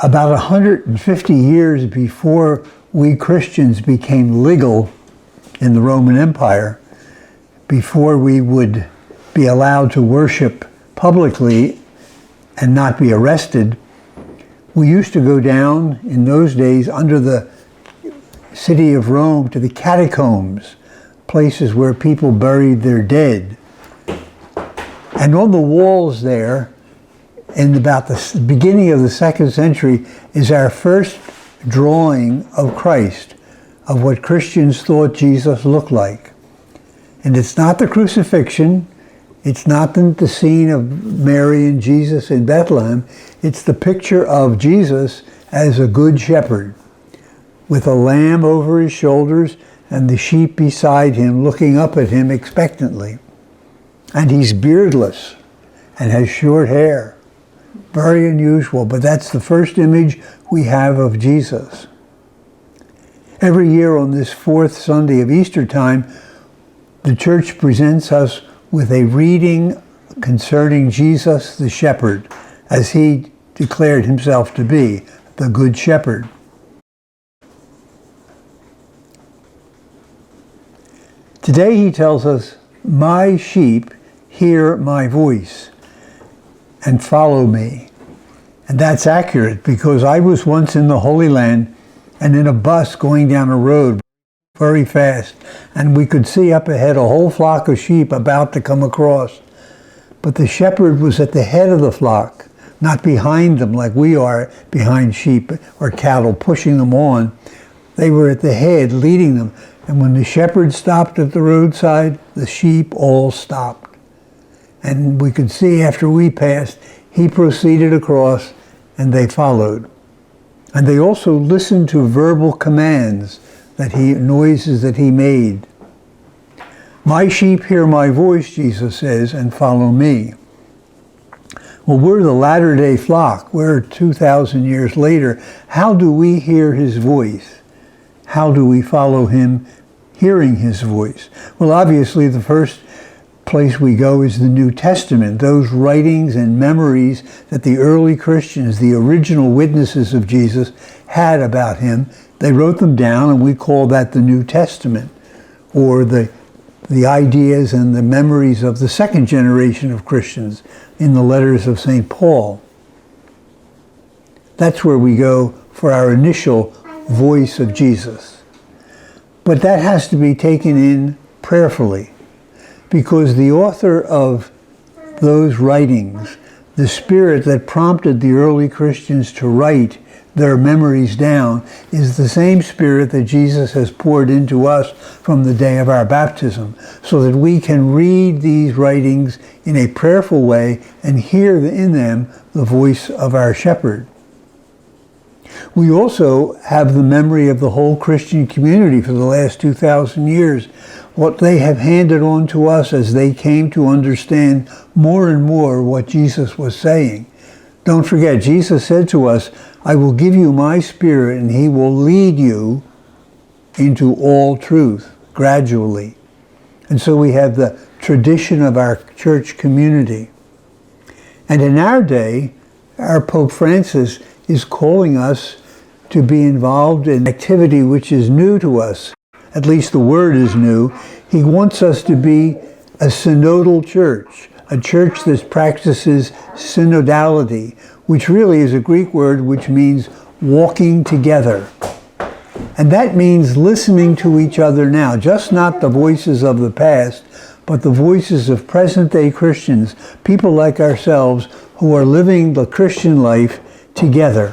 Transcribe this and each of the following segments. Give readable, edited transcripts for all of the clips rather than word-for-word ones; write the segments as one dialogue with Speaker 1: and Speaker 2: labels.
Speaker 1: About 150 years before we Christians became legal in the Roman Empire, before we would be allowed to worship publicly and not be arrested, we used to go down in those days under the city of Rome to the catacombs, places where people buried their dead. And on the walls there, in about the beginning of the 2nd century, is our first drawing of Christ, of what Christians thought Jesus looked like. And it's not the crucifixion, it's not the scene of Mary and Jesus in Bethlehem, it's the picture of Jesus as a good shepherd, with a lamb over his shoulders and the sheep beside him looking up at him expectantly. And he's beardless and has short hair. Very unusual, but that's the first image we have of Jesus. Every year on this 4th Sunday of Easter time, the church presents us with a reading concerning Jesus the shepherd, as he declared himself to be, the Good Shepherd. Today he tells us, "My sheep hear my voice and follow me." And that's accurate, because I was once in the Holy Land and in a bus going down a road very fast, and we could see up ahead a whole flock of sheep about to come across. But the shepherd was at the head of the flock, not behind them like we are behind sheep or cattle, pushing them on. They were at the head, leading them. And when the shepherd stopped at the roadside, the sheep all stopped. And we could see after we passed, he proceeded across and they followed. And they also listened to verbal commands, noises that he made. "My sheep hear my voice," Jesus says, "and follow me." Well, we're the latter-day flock. We're 2,000 years later. How do we hear his voice? How do we follow him hearing his voice? Well, obviously the first place we go is the New Testament, those writings and memories that the early Christians, the original witnesses of Jesus, had about him. They wrote them down, and we call that the New Testament, or the ideas and the memories of the second generation of Christians in the letters of St. Paul. That's where we go for our initial voice of Jesus. But that has to be taken in prayerfully, because the author of those writings, the spirit that prompted the early Christians to write their memories down, is the same spirit that Jesus has poured into us from the day of our baptism, so that we can read these writings in a prayerful way and hear in them the voice of our shepherd. We also have the memory of the whole Christian community for the last 2,000 years, what they have handed on to us as they came to understand more and more what Jesus was saying. Don't forget, Jesus said to us, "I will give you my spirit and he will lead you into all truth," gradually. And so we have the tradition of our church community. And in our day, our Pope Francis is calling us to be involved in activity which is new to us. At least the word is new. He wants us to be a synodal church, a church that practices synodality, which really is a Greek word which means walking together. And that means listening to each other now, just not the voices of the past, but the voices of present-day Christians, people like ourselves who are living the Christian life together.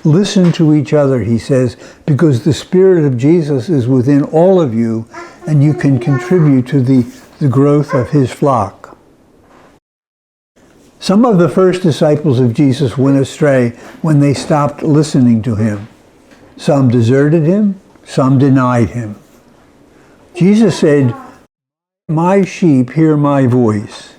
Speaker 1: Listen to each other, he says, because the Spirit of Jesus is within all of you, and you can contribute to the growth of his flock. Some of the first disciples of Jesus went astray when they stopped listening to him. Some deserted him, some denied him. Jesus said, "My sheep hear my voice."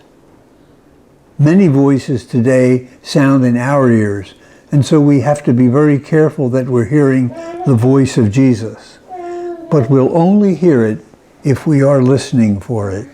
Speaker 1: Many voices today sound in our ears, and so we have to be very careful that we're hearing the voice of Jesus. But we'll only hear it if we are listening for it.